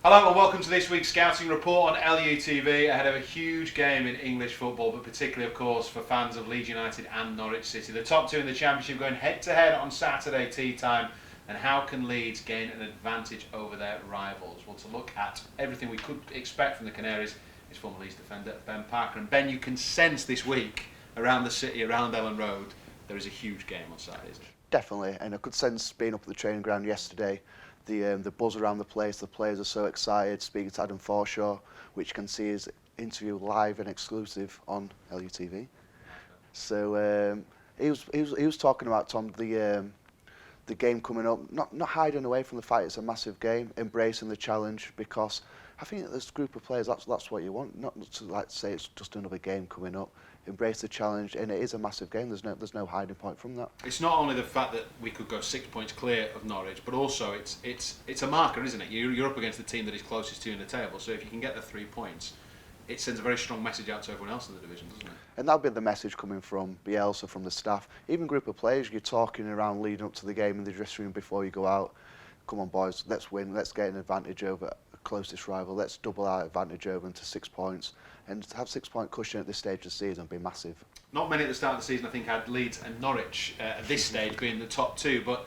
Hello and welcome to this week's Scouting Report on LUTV ahead of a huge game in English football, but particularly, of course, for fans of Leeds United and Norwich City. The top two in the Championship going head-to-head on Saturday tea time, and how can Leeds gain an advantage over their rivals? Well, to look at everything we could expect from the Canaries is former Leeds defender Ben Parker. And Ben, you can sense this week around the city, around Elland Road, there is a huge game on Saturday, isn't it? Definitely, and I could sense being up at the training ground yesterday, the buzz around the place. The players are so excited. Speaking to Adam Forshaw, which you can see his interview live and exclusive on LUTV. So he was talking about, Tom, the game coming up, not hiding away from the fight. It's a massive game, embracing the challenge, because I think this group of players, that's what you want, not to like say it's just another game coming up. Embrace the challenge, and it is a massive game. There's no hiding point from that. It's not only the fact that we could go 6 points clear of Norwich, but also it's a marker, isn't it? You're up against the team that is closest to you in the table. So if you can get the 3 points, it sends a very strong message out to everyone else in the division, doesn't it? And that'll be the message coming from Bielsa, from the staff, even group of players. You're talking around leading up to the game in the dressing room before you go out. Come on, boys, let's win. Let's get an advantage over a closest rival. Let's double our advantage over them to 6 points. And to have 6 point cushion at this stage of the season would be massive. Not many at the start of the season, I think, had Leeds and Norwich at this stage being the top two. But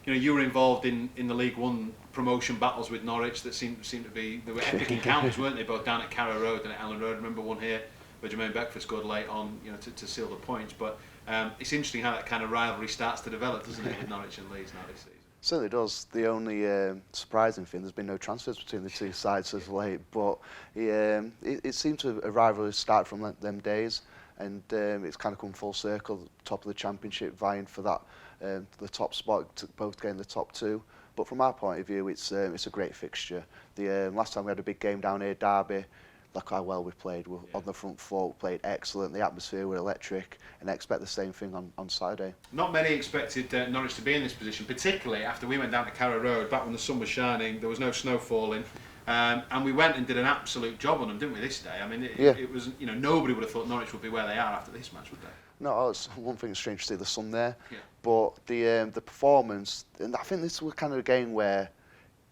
you were involved in the League One promotion battles with Norwich that seemed to be, they were epic encounters, weren't they? Both down at Kirwin Road and at Elland Road. I remember one here where Jermaine Beckford scored late on, to seal the points. But it's interesting how that kind of rivalry starts to develop, doesn't it, with Norwich and Leeds now this season? Certainly does. The only surprising thing, there's been no transfers between the two sides as late, but it seemed to a rivalry start from them days, and it's kind of come full circle. Top of the Championship, vying for that the top spot, both getting the top two. But from our point of view, it's a great fixture. The last time we had a big game down here, Derby. Look how well we played. We're on the front foot, we played excellent. The atmosphere were electric, and I expect the same thing on Saturday. Not many expected Norwich to be in this position, particularly after we went down to Carrow Road back when the sun was shining. There was no snow falling, and we went and did an absolute job on them, didn't we? This day, I mean, it was nobody would have thought Norwich would be where they are after this match, would they? No, it's one thing. It's strange to see the sun there, yeah. But the performance, and I think this was kind of a game where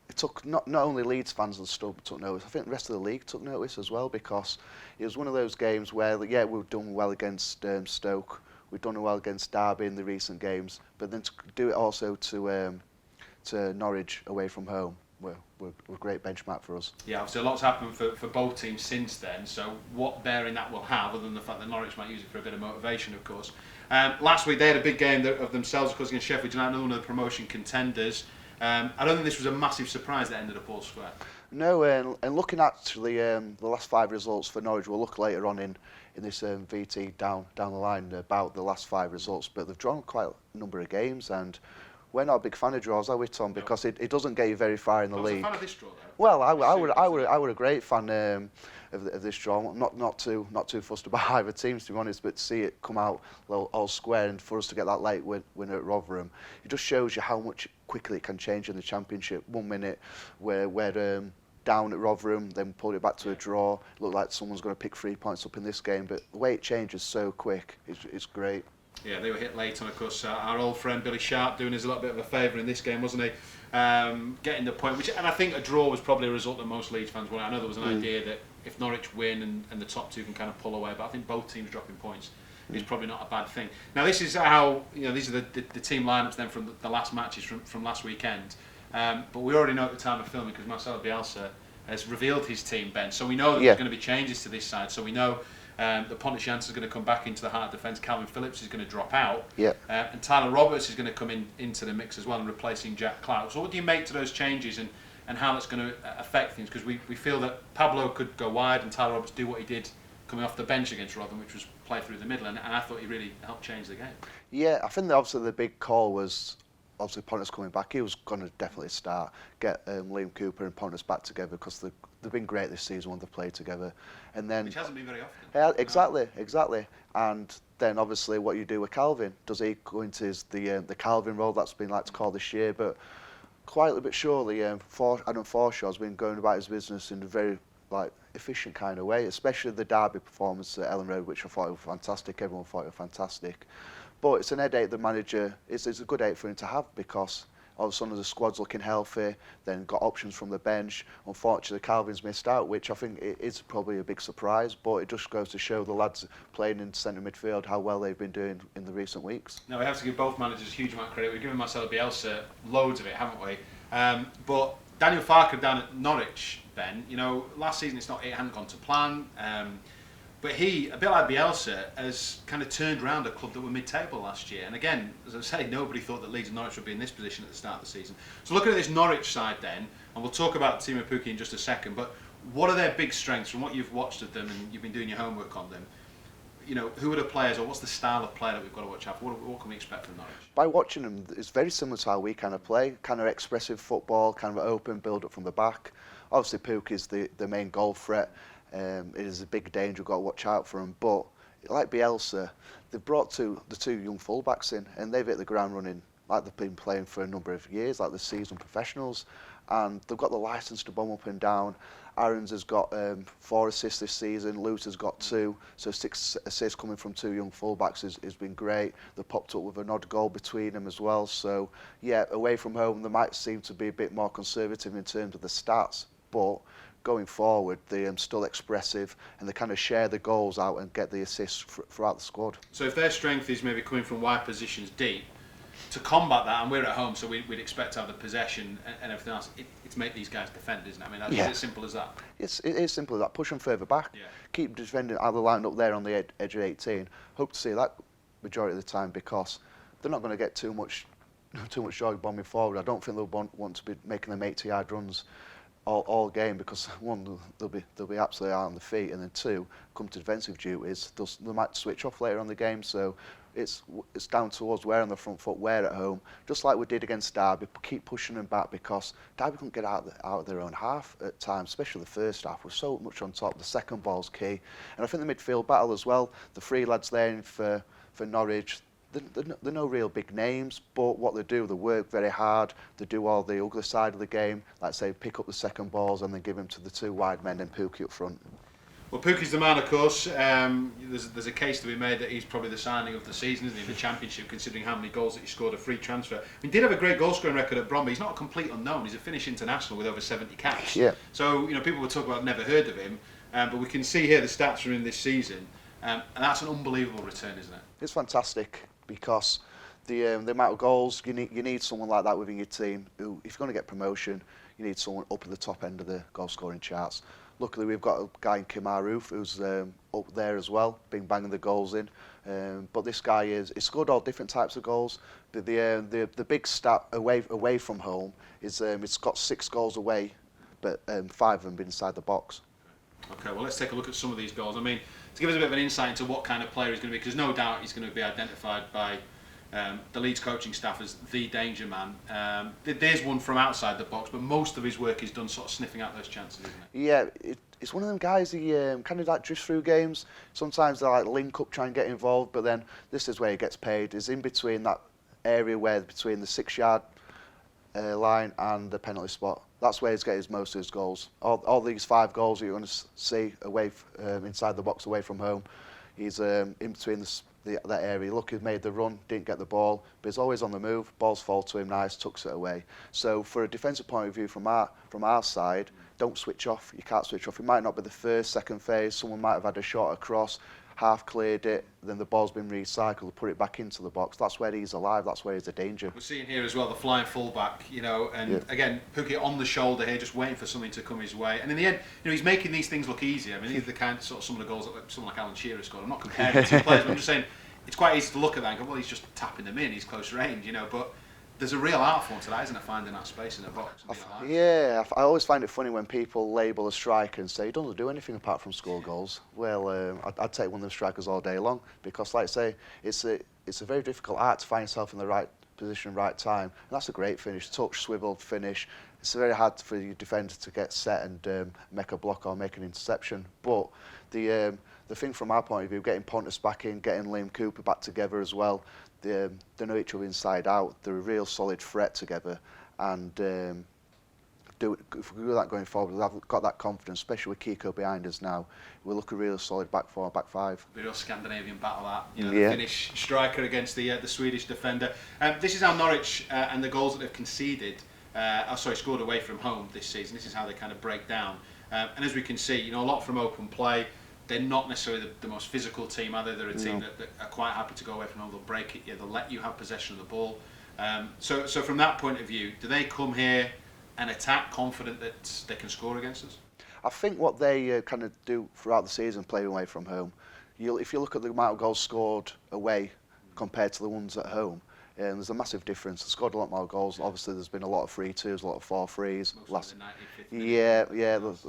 it took not only Leeds fans took notice. I think the rest of the league took notice as well, because it was one of those games where we've done well against Stoke, we've done well against Derby in the recent games, but then to do it also to Norwich away from home were a great benchmark for us. Yeah, obviously a lot's happened for both teams since then. So what bearing that will have, other than the fact that Norwich might use it for a bit of motivation, of course. Last week they had a big game of themselves, of course, against Sheffield United, one of the promotion contenders. I don't think this was a massive surprise that ended up all square. No, and looking at the last 5 results for Norwich, we'll look later on in this VT down the line about the last 5 results, but they've drawn quite a number of games, and we're not a big fan of draws, are we, Tom? Because it doesn't get you very far in the league. I was a fan of this draw, though. Well, I were a great fan of this draw. Not too fussed about either teams, to be honest, but to see it come out all square, and for us to get that late win at Rotherham, it just shows you how much quickly it can change in the Championship. 1 minute we're down at Rotherham, then pulled it back to a draw. It looked like someone's going to pick 3 points up in this game, but the way it changes so quick is great. Yeah, they were hit late, and of course our old friend Billy Sharp doing us a little bit of a favour in this game, wasn't he? Getting the point, and I think a draw was probably a result that most Leeds fans wanted. I know there was an idea that if Norwich win and the top two can kind of pull away, but I think both teams dropping points is probably not a bad thing. Now this is how, these are the team lineups then from the last matches from last weekend. But we already know at the time of filming, because Marcelo Bielsa has revealed his team, Ben. So we know that there's going to be changes to this side. So we know that Pontus Jansson is going to come back into the heart of defence. Calvin Phillips is going to drop out. And Tyler Roberts is going to come into the mix as well, and replacing Jack Clark. So what do you make to those changes, and how that's going to affect things? Because we feel that Pablo could go wide and Tyler Roberts do what he did coming off the bench against Rotherham, which was play through the middle, and I thought he really helped change the game. Yeah, I think that obviously the big call was obviously Pontus coming back. He was going to definitely start, get Liam Cooper and Pontus back together, because they've been great this season when they've played together. And then, which hasn't been very often. Yeah, exactly. And then obviously what you do with Calvin, does he go into the Calvin role that's been like to call this year? But quietly but surely, Adam Forshaw's been going about his business in a very efficient kind of way, especially the Derby performance at Elland Road, which I thought was fantastic. Everyone thought it was fantastic. But it's an headache the manager, it's a good headache for him to have, because all of a sudden the squad's looking healthy, then got options from the bench. Unfortunately, Calvin's missed out, which I think is probably a big surprise, but it just goes to show the lads playing in centre midfield how well they've been doing in the recent weeks. Now, we have to give both managers a huge amount of credit. We've given Marcelo Bielsa loads of it, haven't we? But Daniel Farke down at Norwich, Ben, you know, last season it hadn't gone to plan. But he, a bit like Bielsa, has kind of turned around a club that were mid-table last year. And again, as I say, nobody thought that Leeds and Norwich would be in this position at the start of the season. So looking at this Norwich side then, and we'll talk about Timo Pukki in just a second, but what are their big strengths from what you've watched of them and you've been doing your homework on them? You know, who are the players, or what's the style of player that we've got to watch out for? What can we expect from Norwich? By watching them, it's very similar to how we kind of play, kind of expressive football, kind of open, build up from the back. Obviously, Pukki is the main goal threat. It is a big danger, we've got to watch out for him. But like Bielsa, they've brought the two young fullbacks in, and they've hit the ground running like they've been playing for a number of years, like the seasoned professionals. And they've got the licence to bomb up and down. Aaron's has got 4 assists this season, Luther's got 2, so 6 assists coming from 2 young fullbacks has been great. They've popped up with an odd goal between them as well. So yeah, away from home they might seem to be a bit more conservative in terms of the stats, but going forward, they're still expressive and they kind of share the goals out and get the assists throughout the squad. So if their strength is maybe coming from wide positions deep, to combat that, and we're at home, so we'd expect to have the possession and everything else, it's make these guys defend, isn't it? I mean, that's as simple as that. It is simple as that. Push them further back. Yeah. Keep defending either lined up there on the edge of 18. Hope to see that majority of the time, because they're not going to get too much joy bombing forward. I don't think they'll want to be making them 80-yard runs all game, because one, they'll be absolutely out on the feet, and then two, come to defensive duties, they might switch off later on the game. So it's down to us. We're on the front foot, we're at home, just like we did against Derby. Keep pushing them back, because Derby couldn't get out of their own half at times, especially the first half. We're so much on top. The second ball's key, and I think the midfield battle as well. The 3 lads there for Norwich, they're no real big names, but what they do, they work very hard. They do all the ugly side of the game, like say pick up the second balls and then give them to the 2 wide men and Pukki up front. Well, Pukki's the man, of course. There's a case to be made that he's probably the signing of the season, isn't he, in the Championship, considering how many goals that he scored, a free transfer. He did have a great goal-scoring record at Bromley. He's not a complete unknown. He's a Finnish international with over 70 caps. Yeah. So, you know, people will talk about never heard of him, but we can see here the stats from him this season, and that's an unbelievable return, isn't it? It's fantastic, because the amount of goals, you need someone like that within your team who, if you're going to get promotion, you need someone up at the top end of the goal-scoring charts. Luckily, we've got a guy in Kemar Roof who's up there as well, been banging the goals in. But this guy he's scored all different types of goals. The big stat away from home is it's got 6 goals away, but 5 of them been inside the box. Okay, well, let's take a look at some of these goals. I mean, to give us a bit of an insight into what kind of player he's going to be, because no doubt he's going to be identified by the Leeds coaching staff as the danger man. There's one from outside the box, but most of his work is done sort of sniffing out those chances, isn't it? Yeah, it's one of them guys, he kind of like drifts through games. Sometimes they like link up, try and get involved, but then this is where he gets paid. Is in between that area where between the 6-yard line and the penalty spot. That's where he's getting most of his goals. All these 5 goals you're going to see away inside the box, away from home, he's in between that area. Look, he made the run, didn't get the ball, but he's always on the move. Balls fall to him nice, tucks it away. So for a defensive point of view from our side, don't switch off. You can't switch off. It might not be the first, second phase. Someone might have had a shot across, half cleared it, then the ball's been recycled, put it back into the box. That's where he's alive, that's where he's a danger. We're seeing here as well the flying fullback, you know, and again, Pukki on the shoulder here, just waiting for something to come his way. And in the end, you know, he's making these things look easy. I mean, these are the kind of some of the goals that someone like Alan Shearer scored. I'm not comparing 2 players, but I'm just saying it's quite easy to look at that and go, well, he's just tapping them in, he's close range, you know, but there's a real art form to that, isn't it, finding that space in the box? Yeah, I always find it funny when people label a striker and say he doesn't do anything apart from score goals. Well, I'd take one of the strikers all day long, because, like I say, it's a very difficult art to find yourself in the right position, right time, and that's a great finish, touch, swivel, finish. It's very hard for your defender to get set and make a block or make an interception. But the thing from our point of view, getting Pontus back in, getting Liam Cooper back together as well, they know each other inside out. They're a real solid threat together, and if we do that going forward, we've got that confidence, especially with Kiko behind us now. We'll look a really solid back four, back five. The real Scandinavian battle, that, you know, Yeah. the Finnish striker against the Swedish defender. This is how Norwich and the goals that they've conceded, scored away from home this season. This is how they kind of break down. And as we can see, you know, a lot from open play. They're not necessarily the most physical team, are they? They're a team that are quite happy to go away from home. They'll break it, they'll let you have possession of the ball. So from that point of view, do they come here and attack confident that they can score against us? I think what they kind of do throughout the season, playing away from home, if you look at the amount of goals scored away compared to the ones at home, there's a massive difference. They scored a lot more goals. Obviously, there's been a lot of 3-2s, a lot of 4-3s.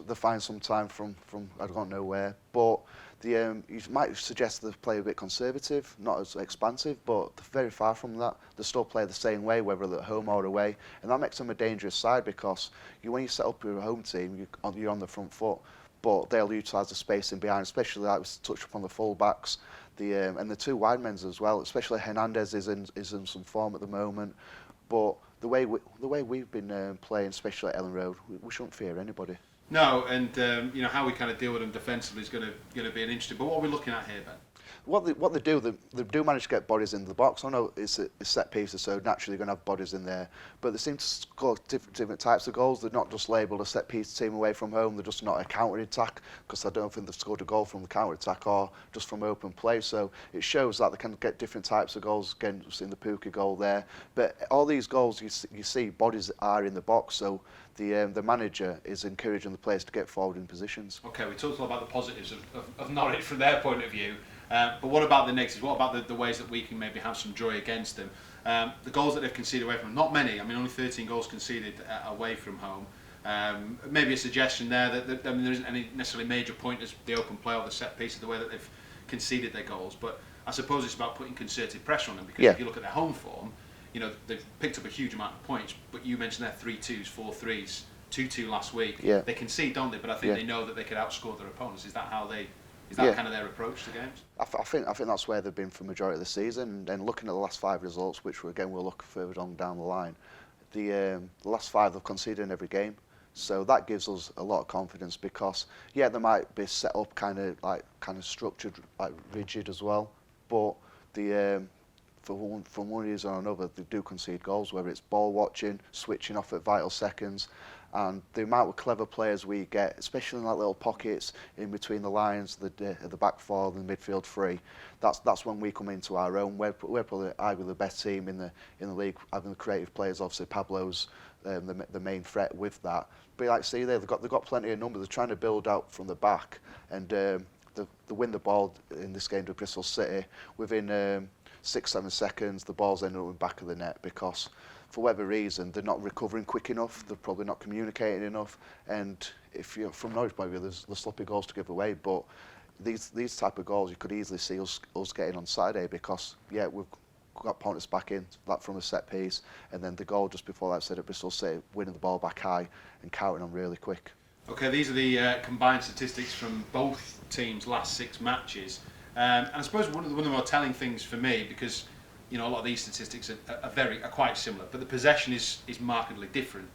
They find some time from I don't know where. But you might suggest they play a bit conservative, not as expansive, but they're very far from that. They still play the same way, whether they're at home or away, and that makes them a dangerous side because when you set up your home team, you're on the front foot, but they'll utilise the space in behind, especially like we touched upon the full backs. And the two wide men's as well, especially Hernandez is in some form at the moment. But the way we've been playing, especially at Elland Road, we shouldn't fear anybody. No, and you know how we kind of deal with them defensively is going to be an interesting. But what are we looking at here, Ben? What they do manage to get bodies into the box. I know it's set pieces, so naturally they're going to have bodies in there. But they seem to score different types of goals. They're not just labelled a set piece team away from home. They're just not a counter attack, because I don't think they've scored a goal from the counter attack or just from open play. So it shows that they can get different types of goals. Again, we've seen the Pukki goal there. But all these goals, you see bodies are in the box. So the manager is encouraging the players to get forward in positions. Okay, we talked a lot about the positives of Norwich from their point of view. But what about the negatives? What about the ways that we can maybe have some joy against them? The goals that they've conceded away from home, not many. I mean, only 13 goals conceded away from home. Maybe a suggestion there that I mean, there isn't any necessarily major point as the open play or the set piece of the way that they've conceded their goals. But I suppose it's about putting concerted pressure on them, because if you look at their home form, you know, they've picked up a huge amount of points. But you mentioned their 3-2s, 4-3s, 2-2 last week. Yeah. They concede, don't they? But I think they know that they could outscore their opponents. Is that how they? Is that kind of their approach to games? I think that's where they've been for the majority of the season. And looking at the last 5 results, which we'll look further on down the line, the last 5 they've conceded in every game. So that gives us a lot of confidence, because they might be set up kind of structured, like rigid as well. But from one reason or another, they do concede goals, whether it's ball watching, switching off at vital seconds. And the amount of clever players we get, especially in that little pockets in between the lines, the back four, the midfield three, that's when we come into our own. We're probably arguably the best team in the league, having the creative players. Obviously, Pablo's the main threat with that. But like I say, they've got plenty of numbers. They're trying to build out from the back, and they win the ball in this game to Bristol City within 6-7 seconds. The ball's ended up in the back of the net because, for whatever reason, they're not recovering quick enough. They're probably not communicating enough. And if you're from Norwich point of view, there's sloppy goals to give away. But these type of goals, you could easily see us getting on Saturday, because we've got Pontus back in that from a set piece, and then the goal just before that, I said, at Bristol City, winning the ball back high and counting on really quick. Okay, these are the combined statistics from both teams' last 6 matches. And I suppose one of the more telling things for me, because you know, a lot of these statistics are quite similar, but the possession is markedly different.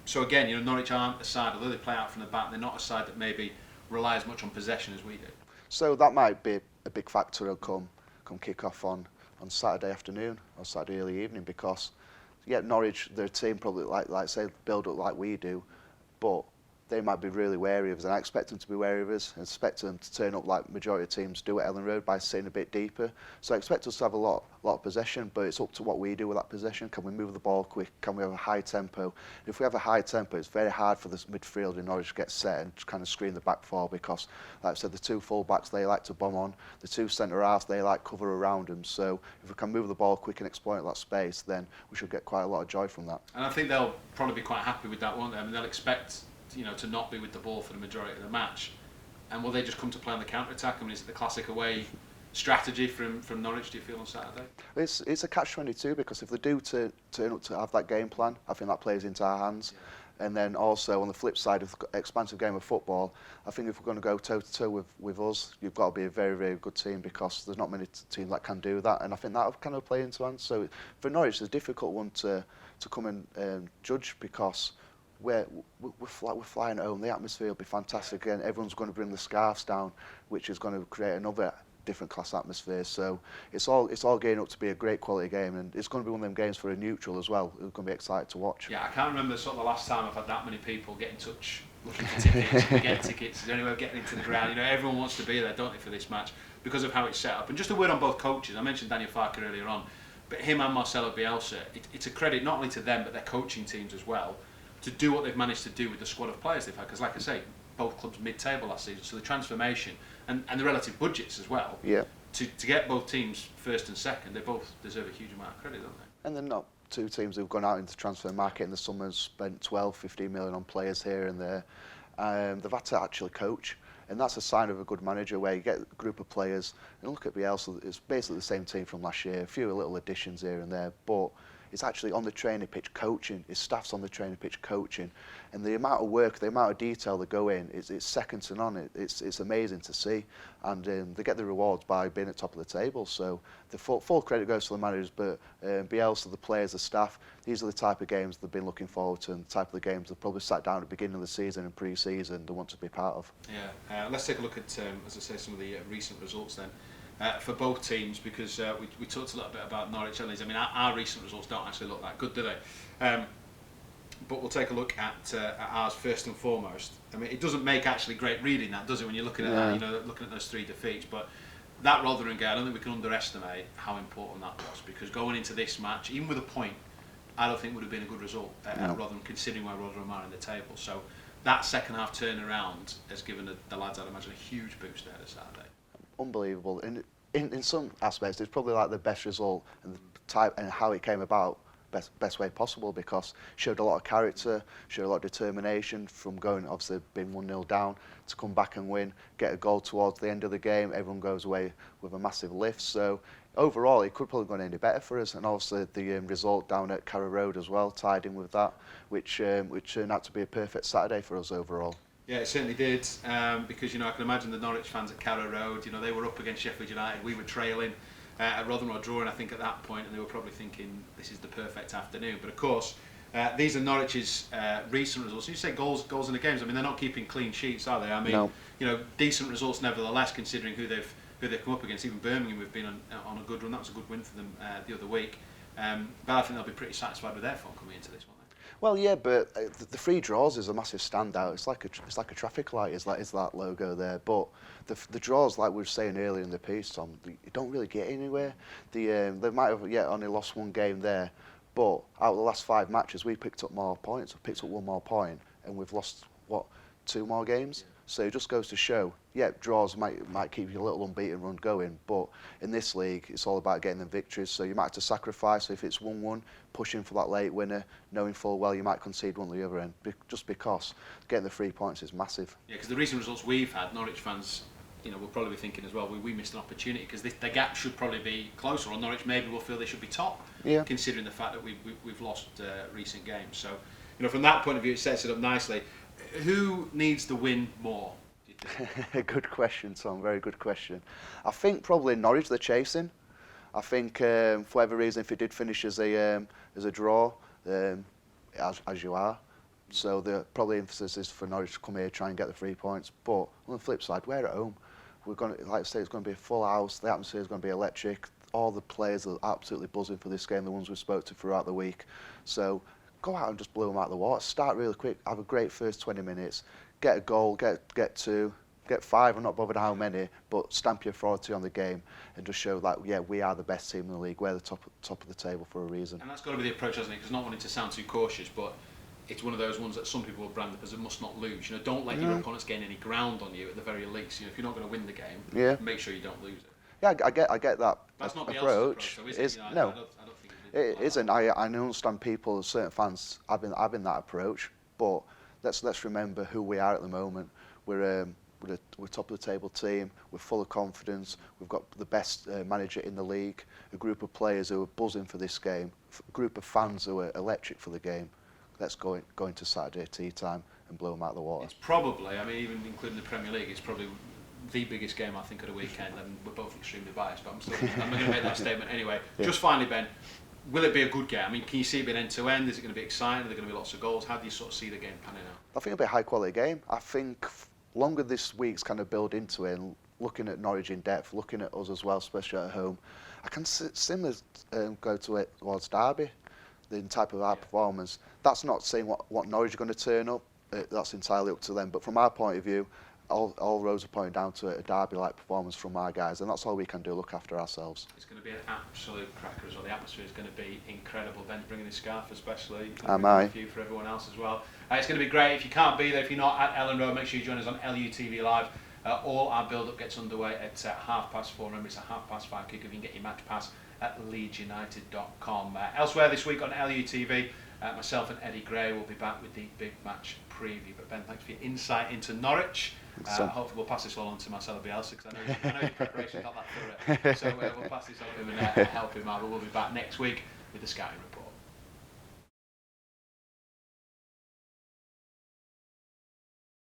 So again, you know, Norwich aren't a side, although they play out from the back, they're not a side that maybe rely as much on possession as we do. So that might be a big factor come kick off on Saturday afternoon or Saturday early evening, because Norwich, their team probably like say build up like we do, but they might be really wary of us, and I expect them to be wary of us, and expect them to turn up like majority of teams do at Elland Road by sitting a bit deeper. So I expect us to have a lot of possession, but it's up to what we do with that possession. Can we move the ball quick? Can we have a high tempo? If we have a high tempo, it's very hard for the midfield in Norwich to get set and to kind of screen the back four, because, like I said, the 2 full backs, they like to bomb on. The 2 centre halves, they like cover around them. So if we can move the ball quick and exploit that space, then we should get quite a lot of joy from that. And I think they'll probably be quite happy with that, won't they? I mean, they'll expect, you know, to not be with the ball for the majority of the match. And will they just come to play on the counter-attack? I mean, is it the classic away strategy from Norwich, do you feel, on Saturday? It's a catch-22, because if they do turn up to have that game plan, I think that plays into our hands. Yeah. And then also, on the flip side of the expansive game of football, I think if we're going to go toe-to-toe with us, you've got to be a very, very good team, because there's not many teams that can do that. And I think that'll kind of play into hands. So for Norwich, it's a difficult one to come and judge, because we're flying home. The atmosphere will be fantastic, and everyone's going to bring the scarves down, which is going to create another different class atmosphere. So it's all gearing up to be a great quality game, and it's going to be one of them games for a neutral as well. It's going to be exciting to watch. Yeah, I can't remember sort of the last time I've had that many people get in touch looking for tickets. To get tickets, is there any way of getting into the ground? You know, everyone wants to be there, don't they, for this match because of how it's set up. And just a word on both coaches. I mentioned Daniel Farke earlier on, but him and Marcelo Bielsa, it's a credit not only to them but their coaching teams as well to do what they've managed to do with the squad of players they've had. Because, like I say, both clubs mid-table last season, so the transformation and the relative budgets as well. Yeah. To get both teams first and second, they both deserve a huge amount of credit, don't they? And they're not two teams who've gone out into the transfer market in the summer and spent 12, 15 million on players here and there. They've had to actually coach, and that's a sign of a good manager, where you get a group of players, and look at Bielsa, it's basically the same team from last year, a few little additions here and there, but it's actually on the training pitch coaching, his staff's on the training pitch coaching, and the amount of work, the amount of detail they go in, it's second to none. It's amazing to see, and they get the rewards by being at top of the table. So the full credit goes to the managers, but Bielsa, the players, the staff, these are the type of games they've been looking forward to, and the type of the games they've probably sat down at the beginning of the season and pre-season they want to be part of. Yeah, let's take a look at, as I say, some of the recent results then. For both teams, because we talked a little bit about Norwich and Leeds. I mean, our recent results don't actually look that good, do they? But we'll take a look at ours first and foremost. I mean, it doesn't make actually great reading, that, does it, when you're looking at that, you know, looking at those 3 defeats. But that Rotherham game, I don't think we can underestimate how important that was, because going into this match, even with a point, I don't think would have been a good result at Rotherham, considering where Rotherham are in the table. So that second half turnaround has given the lads, I'd imagine, a huge boost ahead of Saturday. Unbelievable. In some aspects, it's probably like the best result and the type and how it came about best way possible, because showed a lot of character, showed a lot of determination from going, obviously being 1-0 down, to come back and win, get a goal towards the end of the game. Everyone goes away with a massive lift. So overall, it could probably have gone any better for us. And obviously the result down at Carrow Road as well tied in with that, which turned out to be a perfect Saturday for us overall. Yeah, it certainly did, because, you know, I can imagine the Norwich fans at Carrow Road, you know, they were up against Sheffield United, we were trailing, at Rotherham were drawing, I think, at that point, and they were probably thinking this is the perfect afternoon. But of course, these are Norwich's recent results. You say goals in the games. I mean, they're not keeping clean sheets, are they? I mean, you know, decent results nevertheless, considering who they've come up against. Even Birmingham have been on a good run. That was a good win for them the other week. But I think they'll be pretty satisfied with their form coming into this one. Well, yeah, but the 3 draws is a massive standout. It's like a traffic light. Is that logo there? But the draws, like we were saying earlier in the piece, Tom, you don't really get anywhere. They might have only lost 1 game there, but out of the last 5 matches, we picked up more points. We picked up 1 more point, and we've lost 2 more games. So it just goes to show, draws might keep you a little unbeaten run going, but in this league, it's all about getting the victories. So you might have to sacrifice. If it's 1-1, pushing for that late winner, knowing full well you might concede one at the other end, just because getting the 3 points is massive. Yeah, because the recent results we've had, Norwich fans, you know, will probably be thinking as well, we missed an opportunity, because the gap should probably be closer, or Norwich maybe will feel they should be top, considering the fact that we've lost recent games. So, you know, from that point of view, it sets it up nicely. Who needs to win more, do you think? Good question, Tom. Very good question. I think probably Norwich, they're chasing. I think for whatever reason, if it did finish as a draw, as you are, so the probably emphasis is for Norwich to come here, try and get the 3 points. But on the flip side, we're at home. We're going to, like I say, it's going to be a full house. The atmosphere is going to be electric. All the players are absolutely buzzing for this game. The ones we spoke to throughout the week. So go out and just blow them out of the water. Start really quick. Have a great first 20 minutes. Get a goal. Get 2. Get 5. I'm not bothered how many, but stamp your authority on the game and just show that we are the best team in the league. We're the top of the table for a reason. And that's got to be the approach, hasn't it? Because not wanting to sound too cautious, but it's one of those ones that some people will brand up as a must not lose. You know, don't let your opponents gain any ground on you at the very least. You know, if you're not going to win the game, make sure you don't lose it. Yeah, I get that that's not approach. Though, is it? You know, no, I don't think it isn't. I understand people, certain fans having that approach, but let's remember who we are at the moment. We're top of the table team. We're full of confidence. We've got the best manager in the league. A group of players who are buzzing for this game. A group of fans who are electric for the game. Let's go into Saturday tea time and blow them out of the water. It's probably, I mean, even including the Premier League, it's probably the biggest game I think of the weekend. And we're both extremely biased, but I'm going to make that statement anyway. Yeah. Just finally, Ben, will it be a good game? I mean, can you see it being end-to-end? Is it going to be exciting? Are there going to be lots of goals? How do you sort of see the game panning out? I think it'll be a high-quality game. I think longer this week's kind of build into it, and looking at Norwich in depth, looking at us as well, especially at home, I can similar go to it towards Derby, the type of our performance. That's not saying what Norwich are going to turn up. That's entirely up to them. But from our point of view, all roads are pointing down to a Derby-like performance from our guys, and that's all we can do, look after ourselves. It's going to be an absolute cracker as well. The atmosphere is going to be incredible. Ben's bringing his scarf especially. Am I? A few for everyone else as well. It's going to be great. If you can't be there, if you're not at Elland Road, make sure you join us on LUTV Live. All our build-up gets underway at 4:30. Remember, it's a 5:30 kick. If you can get your match pass at leedsunited.com. Elsewhere this week on LUTV, myself and Eddie Gray will be back with the big match preview. But Ben, thanks for your insight into Norwich. Hopefully we'll pass this all on to Marcelo Bielsa, because I know your preparation's not that thorough. So we'll pass this on to him and help him out. But we'll be back next week with the scouting report.